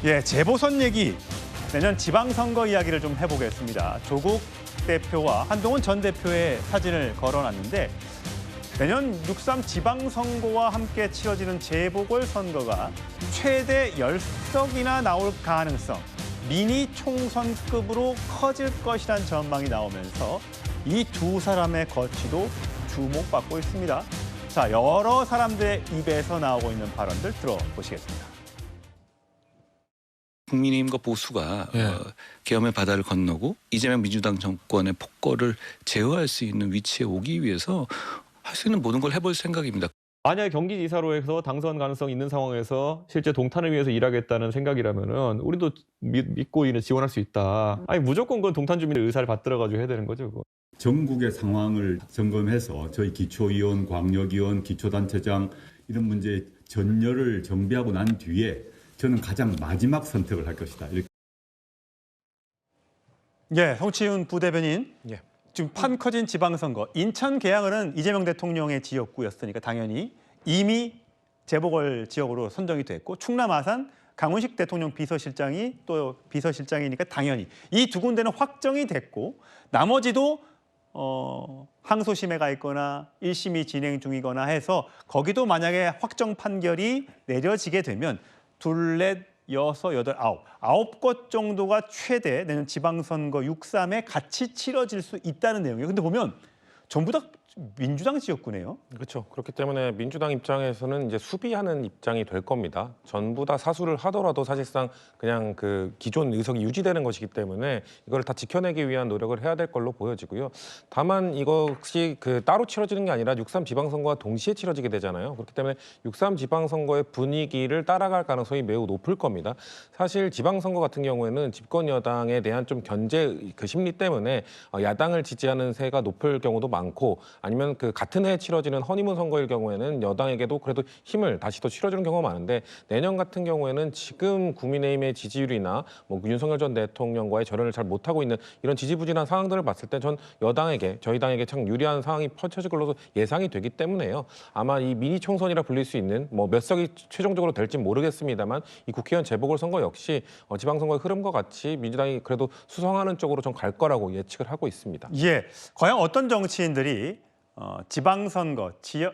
예, 재보선 얘기, 내년 지방선거 이야기를 좀 해보겠습니다. 조국 대표와 한동훈 전 대표의 사진을 걸어놨는데 내년 6.3 지방선거와 함께 치러지는 재보궐선거가 최대 10석이나 나올 가능성, 미니 총선급으로 커질 것이란 전망이 나오면서 이 두 사람의 거취도 주목받고 있습니다. 자, 여러 사람들의 입에서 나오고 있는 발언들 들어보시겠습니다. 국민의힘과 보수가 예. 계엄의 바다를 건너고 이재명 민주당 정권의 폭거를 제어할 수 있는 위치에 오기 위해서 할 수 있는 모든 걸 해볼 생각입니다. 만약에 경기지사로 해서 당선 가능성 있는 상황에서 실제 동탄을 위해서 일하겠다는 생각이라면은 우리도 믿고 이는 지원할 수 있다. 아니 무조건 그건 동탄 주민의 의사를 받들어가지고 해야 되는 거죠. 그거. 전국의 상황을 점검해서 저희 기초의원, 광역의원, 기초단체장 이런 문제에 전열을 정비하고 난 뒤에 저는 가장 마지막 선택을 할 것이다. 이렇게. 예, 성치훈 부대변인. 예. 지금 판 커진 지방선거, 인천 계양은 이재명 대통령의 지역구였으니까 당연히 이미 재보궐 지역으로 선정이 됐고 충남 아산 강훈식 대통령 비서실장이 또 비서실장이니까 당연히 이 두 군데는 확정이 됐고 나머지도 항소심에 가 있거나 1심이 진행 중이거나 해서 거기도 만약에 확정 판결이 내려지게 되면 둘, 넷, 여섯, 여덟, 아홉 곳 정도가 최대 내년 지방선거 6.3에 같이 치러질 수 있다는 내용이에요. 근데 보면 전부 다 민주당 지역구네요. 그렇죠. 그렇기 때문에 민주당 입장에서는 이제 수비하는 입장이 될 겁니다. 전부 다 사수를 하더라도 사실상 그냥 그 기존 의석이 유지되는 것이기 때문에 이걸 다 지켜내기 위한 노력을 해야 될 걸로 보여지고요. 다만 이것이 그 따로 치러지는 게 아니라 6.3 지방선거와 동시에 치러지게 되잖아요. 그렇기 때문에 6.3 지방선거의 분위기를 따라갈 가능성이 매우 높을 겁니다. 사실 지방선거 같은 경우에는 집권 여당에 대한 좀 견제 그 심리 때문에 야당을 지지하는 세가 높을 경우도 많고 아니면 그 같은 해에 치러지는 허니문 선거일 경우에는 여당에게도 그래도 힘을 다시 또 실어주는 경우가 많은데 내년 같은 경우에는 지금 국민의힘의 지지율이나 뭐 윤석열 전 대통령과의 절연을 잘 못하고 있는 이런 지지부진한 상황들을 봤을 때 전 여당에게 저희 당에게 참 유리한 상황이 펼쳐질 걸로 예상이 되기 때문에요. 아마 이 미니 총선이라 불릴 수 있는 뭐 몇 석이 최종적으로 될지 모르겠습니다만 이 국회의원 재보궐선거 역시 지방선거의 흐름과 같이 민주당이 그래도 수성하는 쪽으로 좀 갈 거라고 예측을 하고 있습니다. 예, 과연 어떤 정치인들이 지방선거,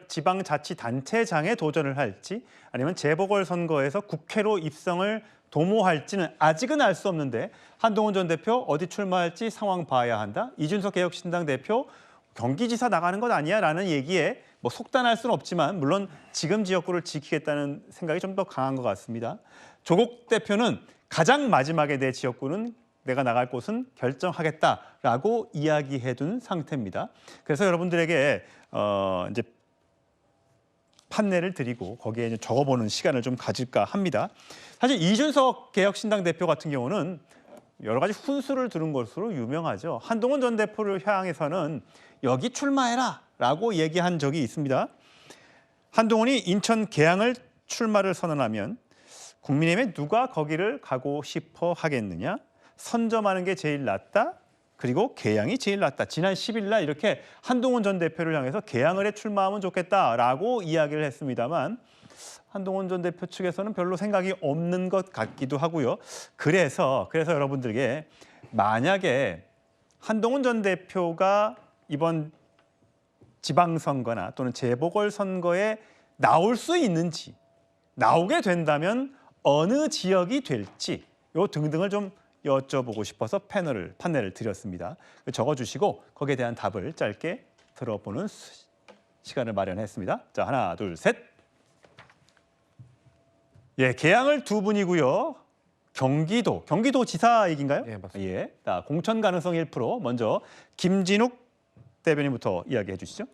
지방자치단체장에 도전을 할지 아니면 재보궐선거에서 국회로 입성을 도모할지는 아직은 알 수 없는데 한동훈 전 대표 어디 출마할지 상황 봐야 한다. 이준석 개혁신당 대표 경기지사 나가는 것 아니야? 라는 얘기에 뭐 속단할 수는 없지만 물론 지금 지역구를 지키겠다는 생각이 좀 더 강한 것 같습니다. 조국 대표는 가장 마지막에 내 지역구는 내가 나갈 곳은 결정하겠다라고 이야기해둔 상태입니다. 그래서 여러분들에게 이제 판례를 드리고 거기에 이제 적어보는 시간을 좀 가질까 합니다. 사실 이준석 개혁신당 대표 같은 경우는 여러 가지 훈수를 두는 것으로 유명하죠. 한동훈 전 대표를 향해서는 여기 출마해라라고 얘기한 적이 있습니다. 한동훈이 인천 계양을 출마를 선언하면 국민의힘에 누가 거기를 가고 싶어 하겠느냐? 선점하는 게 제일 낫다. 그리고 계양이 제일 낫다. 지난 10일 날 이렇게 한동훈 전 대표를 향해서 계양을 해 출마하면 좋겠다라고 이야기를 했습니다만 한동훈 전 대표 측에서는 별로 생각이 없는 것 같기도 하고요. 그래서 여러분들에게 만약에 한동훈 전 대표가 이번 지방선거나 또는 재보궐선거에 나올 수 있는지 나오게 된다면 어느 지역이 될지 요 등등을 좀 여쭤보고 싶어서 판넬을 드렸습니다. 적어주시고 거기에 대한 답을 짧게 들어보는 시간을 마련했습니다. 자, 하나, 둘, 셋. 예, 계양을 두 분이고요. 경기도 지사 얘기인가요? 예, 맞습니다. 예, 자, 공천 가능성 1%. 먼저 김진욱 대변인부터 이야기해 주시죠.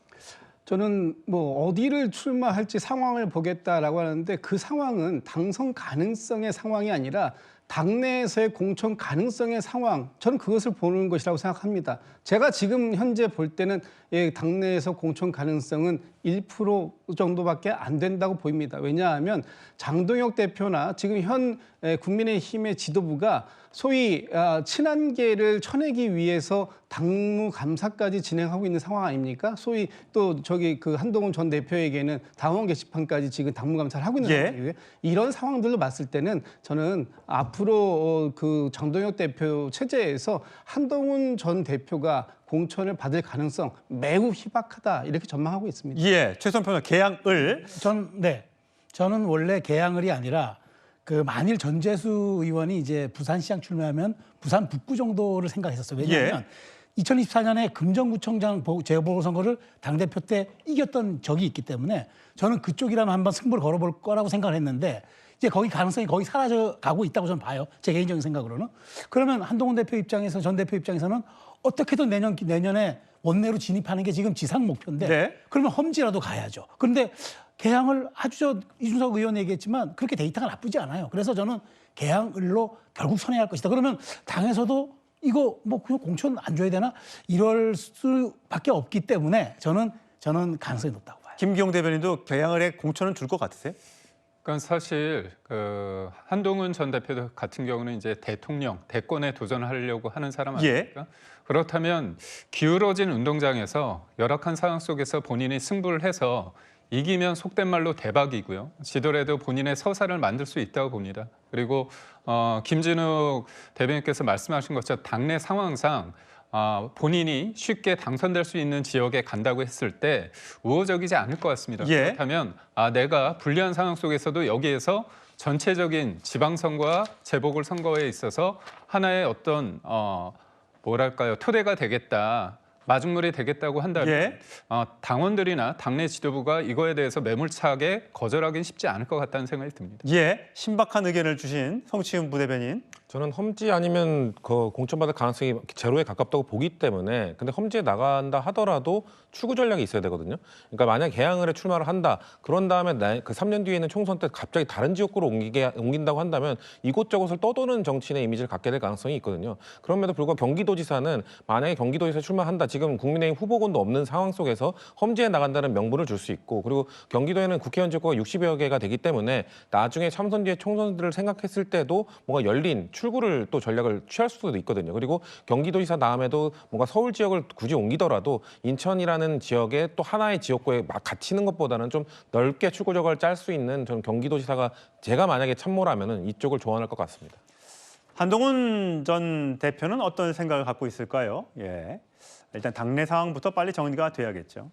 저는 뭐 어디를 출마할지 상황을 보겠다라고 하는데 그 상황은 당선 가능성의 상황이 아니라 당내에서의 공천 가능성의 상황, 저는 그것을 보는 것이라고 생각합니다. 제가 지금 현재 볼 때는 당내에서 공천 가능성은 1% 정도밖에 안 된다고 보입니다. 왜냐하면 장동혁 대표나 지금 현 국민의힘의 지도부가 소위 친한계를 쳐내기 위해서 당무 감사까지 진행하고 있는 상황 아닙니까? 소위 또 저기 그 한동훈 전 대표에게는 당원 게시판까지 지금 당무 감사를 하고 있는 상황이에요. 이런 상황들로 봤을 때는 저는 앞으로 그 장동혁 대표 체제에서 한동훈 전 대표가 공천을 받을 가능성 매우 희박하다 이렇게 전망하고 있습니다. 예, 최선 평론 개항을 저는 원래 개항을이 아니라 그 만일 전재수 의원이 이제 부산시장 출마하면 부산 북구 정도를 생각했었어요. 왜냐하면 2024년에 금정구청장 재보궐선거를 당대표 때 이겼던 적이 있기 때문에 저는 그쪽이라면 한번 승부를 걸어볼 거라고 생각을 했는데 이제 거기 가능성이 거의 사라져가고 있다고 저는 봐요. 제 개인적인 생각으로는. 그러면 한동훈 대표 입장에서 전 대표 입장에서는 어떻게든 내년에 원내로 진입하는 게 지금 지상 목표인데 그러면 험지라도 가야죠. 그런데 개항을 아주 이준석 의원이 얘기했지만 그렇게 데이터가 나쁘지 않아요. 그래서 저는 개항을로 결국 선회할 것이다. 그러면 당에서도 이거 뭐 그냥 공천 안 줘야 되나 이럴 수밖에 없기 때문에 저는 가능성이 높다고 봐요. 김기용 대변인도 개항을에 공천은 줄 것 같으세요? 그건 사실 그 한동훈 전 대표 같은 경우는 이제 대권에 도전하려고 하는 사람 아닙니까? 그렇다면 기울어진 운동장에서 열악한 상황 속에서 본인이 승부를 해서 이기면 속된 말로 대박이고요. 지더라도 본인의 서사를 만들 수 있다고 봅니다. 그리고 김진욱 대변인께서 말씀하신 것처럼 당내 상황상 본인이 쉽게 당선될 수 있는 지역에 간다고 했을 때 우호적이지 않을 것 같습니다. 그렇다면 내가 불리한 상황 속에서도 여기에서 전체적인 지방선거와 재보궐선거에 있어서 하나의 어떤 토대가 되겠다. 마중물이 되겠다고 한다면 당원들이나 당내 지도부가 이거에 대해서 매몰차게 거절하기는 쉽지 않을 것 같다는 생각이 듭니다. 신박한 의견을 주신 성치훈 부대변인. 저는 험지 아니면 그 공천받을 가능성이 제로에 가깝다고 보기 때문에 근데 험지에 나간다 하더라도 추구 전략이 있어야 되거든요. 그러니까 만약 개항을에 출마를 한다. 그런 다음에 그 3년 뒤에 있는 총선 때 갑자기 다른 지역구로 옮긴다고 한다면 이곳저곳을 떠도는 정치인의 이미지를 갖게 될 가능성이 있거든요. 그럼에도 불구하고 경기도지사는 만약에 경기도에서 출마한다. 지금 국민의힘 후보군도 없는 상황 속에서 험지에 나간다는 명분을 줄 수 있고 그리고 경기도에는 국회의원 지역구가 60여 개가 되기 때문에 나중에 참선 뒤에 총선들을 생각했을 때도 뭔가 열린 출구를 또 전략을 취할 수도 있거든요. 그리고 경기도지사 다음에도 뭔가 서울 지역을 굳이 옮기더라도 인천이라는 지역에 또 하나의 지역구에 막 갇히는 것보다는 좀 넓게 출구 전략을 짤 수 있는 저는 경기도지사가 제가 만약에 참모라면은 이쪽을 조언할 것 같습니다. 한동훈 전 대표는 어떤 생각을 갖고 있을까요? 일단 당내 상황부터 빨리 정리가 돼야겠죠.